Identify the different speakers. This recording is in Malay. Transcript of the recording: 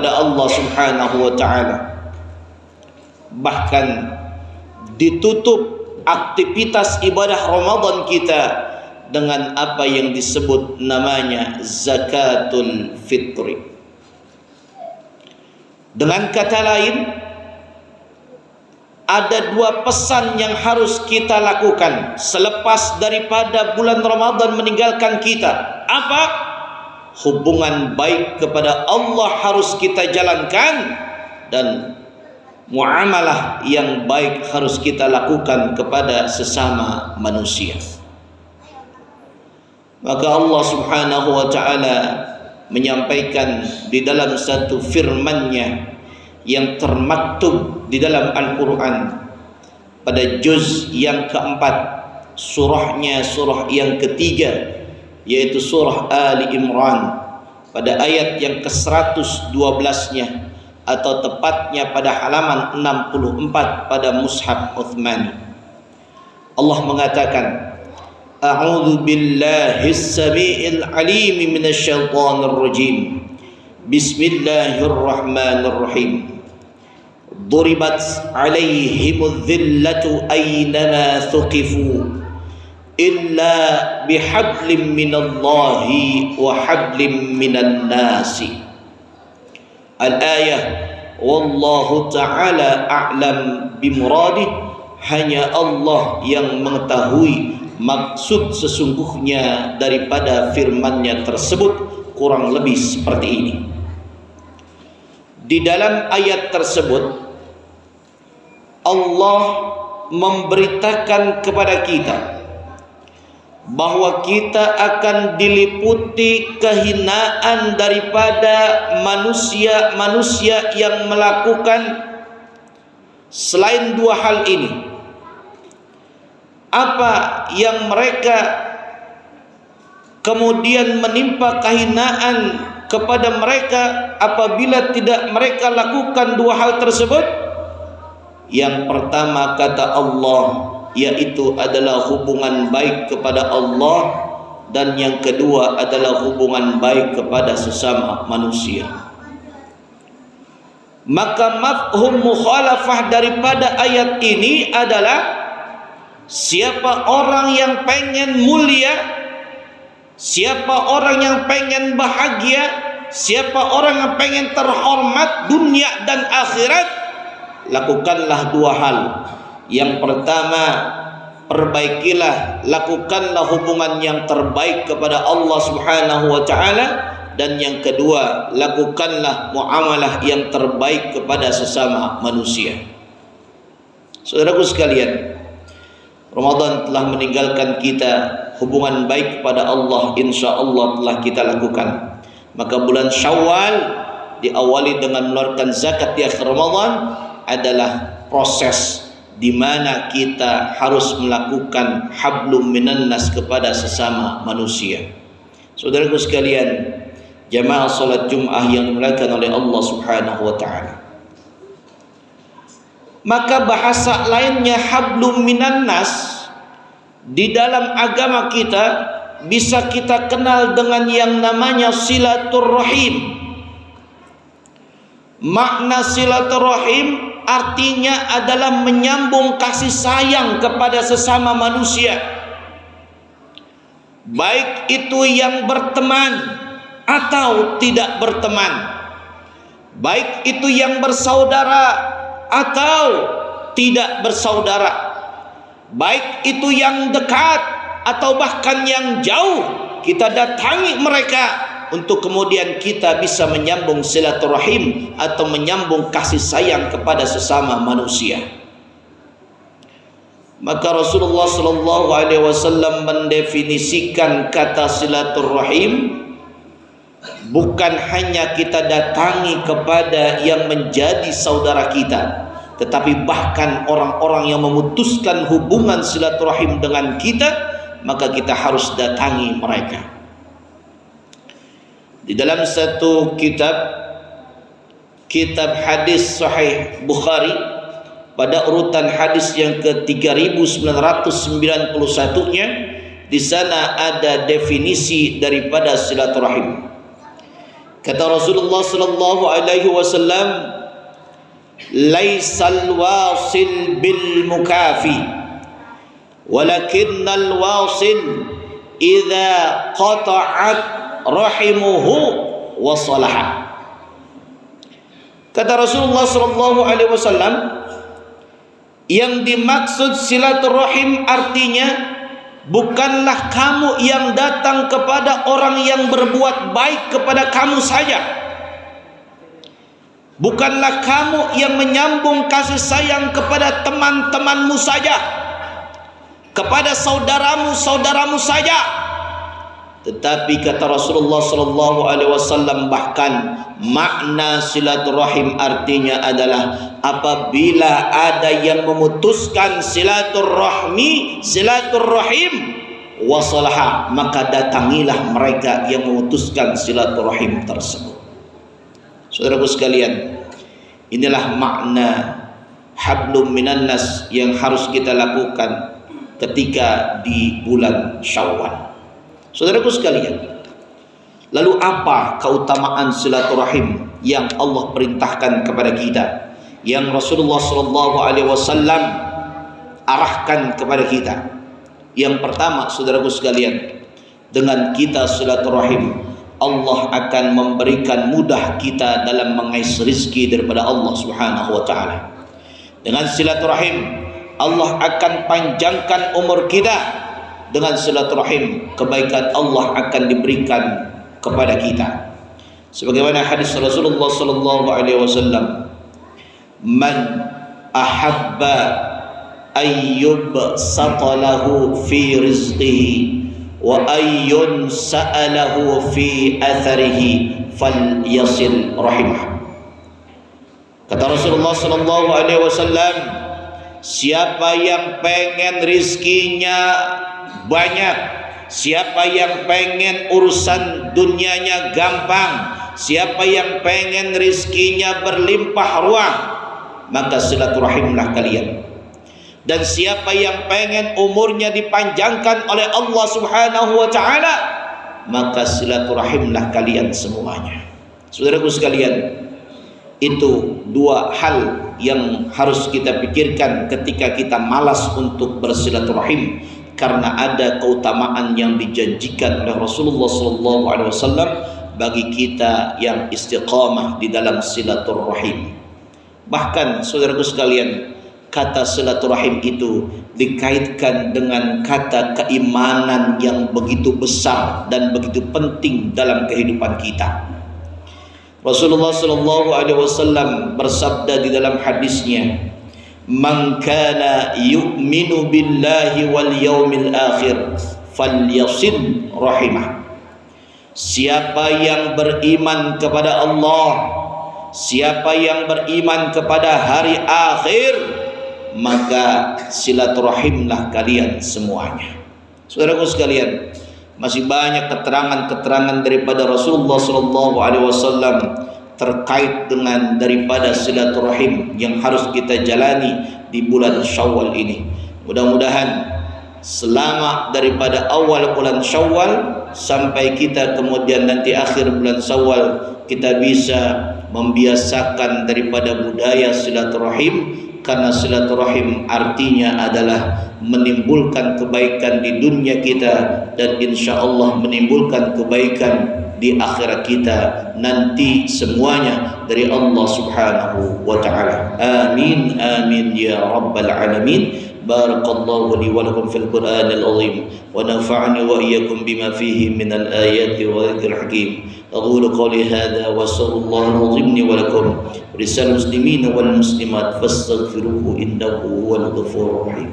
Speaker 1: Allah Subhanahu wa taala. Bahkan ditutup aktivitas ibadah Ramadan kita dengan apa yang disebut namanya zakatul fitri. Dengan kata lain, ada dua pesan yang harus kita lakukan selepas daripada bulan Ramadan meninggalkan kita. Apa? Hubungan baik kepada Allah harus kita jalankan, dan muamalah yang baik harus kita lakukan kepada sesama manusia. Maka Allah Subhanahu wa taala menyampaikan di dalam satu firman-Nya yang termaktub di dalam Al-Quran pada juz yang keempat, surahnya surah yang ketiga, yaitu surah Ali Imran, pada ayat yang ke-112-nya, atau tepatnya pada halaman 64 pada mushaf Utsmani. Allah mengatakan, A'udzu billahis samii'il 'aliim minasyaitonir rajim. Bismillahirrahmanirrahim. Duribat 'alaihimudz dhillatu aynama thuqifu illa bihablin minallahi wa hablin minan nasi. Al-ayah, wallahu ta'ala a'lam bimuradih. Hanya Allah yang mengetahui maksud sesungguhnya daripada firman-Nya tersebut. Kurang lebih seperti ini. Di dalam ayat tersebut Allah memberitakan kepada kita bahwa kita akan diliputi kehinaan daripada manusia-manusia yang melakukan selain dua hal ini. Apa yang mereka kemudian menimpa kehinaan kepada mereka apabila tidak mereka lakukan dua hal tersebut? Yang pertama kata Allah, yaitu adalah hubungan baik kepada Allah, dan yang kedua adalah hubungan baik kepada sesama manusia. Maka mafhum mukhalafah daripada ayat ini adalah siapa orang yang pengen mulia, siapa orang yang pengen bahagia, siapa orang yang pengen terhormat dunia dan akhirat, lakukanlah dua hal. Yang pertama, perbaikilah, lakukanlah hubungan yang terbaik kepada Allah Subhanahu wa taala, dan yang kedua, lakukanlah muamalah yang terbaik kepada sesama manusia. Saudaraku sekalian, Ramadan telah meninggalkan kita, hubungan baik kepada Allah insya Allah telah kita lakukan. Maka bulan Syawal diawali dengan mengeluarkan zakat di akhir Ramadan adalah proses di mana kita harus melakukan hablum minan nas kepada sesama manusia. Saudaraku sekalian, jamaah salat Jumat yang dimuliakan oleh Allah Subhanahu wa taala. Maka bahasa lainnya hablum minan nas di dalam agama kita bisa kita kenal dengan yang namanya silaturrahim. Makna silaturrahim artinya adalah menyambung kasih sayang kepada sesama manusia, baik itu yang berteman atau tidak berteman, baik itu yang bersaudara atau tidak bersaudara, baik itu yang dekat atau bahkan yang jauh, kita datangi mereka untuk kemudian kita bisa menyambung silaturahim atau menyambung kasih sayang kepada sesama manusia. Maka Rasulullah sallallahu alaihi wasallam mendefinisikan kata silaturahim bukan hanya kita datangi kepada yang menjadi saudara kita, tetapi bahkan orang-orang yang memutuskan hubungan silaturahim dengan kita, maka kita harus datangi mereka. Di dalam satu kitab hadis Sahih Bukhari, pada urutan hadis yang ke-3991-nya, di sana ada definisi daripada silaturahim. Kata Rasulullah sallallahu alaihi wasallam, "Laisal wasil bil mukafi, walakinnal wasil idza qata'at rahimuhu wa salaha." Kata Rasulullah sallallahu alaihi wasallam, yang dimaksud silaturahim artinya bukanlah kamu yang datang kepada orang yang berbuat baik kepada kamu saja. Bukanlah kamu yang menyambung kasih sayang kepada teman-temanmu saja, kepada saudaramu saja. Tetapi kata Rasulullah sallallahu alaihi wasallam, bahkan makna silaturahim artinya adalah apabila ada yang memutuskan silaturahim wasalaha, maka datangilah mereka yang memutuskan silaturahim tersebut. Saudaraku sekalian, inilah makna hablum minan nas yang harus kita lakukan ketika di bulan Syawal. Saudaraku sekalian, lalu apa keutamaan silaturahim yang Allah perintahkan kepada kita, yang Rasulullah sallallahu alaihi wasallam arahkan kepada kita? Yang pertama, saudaraku sekalian, dengan kita silaturahim, Allah akan memberikan mudah kita dalam mengais rezeki daripada Allah Subhanahu wa taala. Dengan silaturahim, Allah akan panjangkan umur kita. Dengan silaturahim, kebaikan Allah akan diberikan kepada kita. Sebagaimana hadis Rasulullah sallallahu alaihi wasallam, "Man ahabba ayyub satalahu fi rizqihi wa ayyun sa'alahu fi atharihi falyasil rahimah." Kata Rasulullah sallallahu alaihi wasallam, siapa yang pengen rizkinya banyak, siapa yang pengen urusan dunianya gampang, siapa yang pengen rizkinya berlimpah ruah, maka silaturahimlah kalian. Dan siapa yang pengen umurnya dipanjangkan oleh Allah Subhanahu wa taala, maka silaturahimlah kalian semuanya. Saudaraku sekalian, itu dua hal yang harus kita pikirkan ketika kita malas untuk bersilaturahim, karena ada keutamaan yang dijanjikan oleh Rasulullah SAW bagi kita yang istiqamah di dalam silaturahim. Bahkan saudaraku sekalian, kata silaturahim itu dikaitkan dengan kata keimanan yang begitu besar dan begitu penting dalam kehidupan kita. Rasulullah SAW bersabda di dalam hadisnya, "Man kana yu'minu billahi wal yaumil akhir falyasil rahimah." Siapa yang beriman kepada Allah, siapa yang beriman kepada hari akhir, maka silaturahimlah kalian semuanya. Saudaraku sekalian, masih banyak keterangan-keterangan daripada Rasulullah SAW terkait dengan daripada silaturahim yang harus kita jalani di bulan Syawal ini. Mudah-mudahan selama daripada awal bulan Syawal sampai kita kemudian nanti akhir bulan Syawal, kita bisa membiasakan daripada budaya silaturahim, karena silaturahim artinya adalah menimbulkan kebaikan di dunia kita dan insya Allah menimbulkan kebaikan di akhirat kita nanti semuanya dari Allah Subhanahu wa taala. Amin amin ya rabbal alamin. Barakallahu li wa lakum fil Qur'anil azim wa nafa'ani wa iyyakum bima fihi minal ayati wa dzikril hakim. أقول قولي هذا وأستغفر الله العظيم لي ولكم ولسائر المسلمين والمسلمات فاستغفروه إنه هو الغفور الرحيم.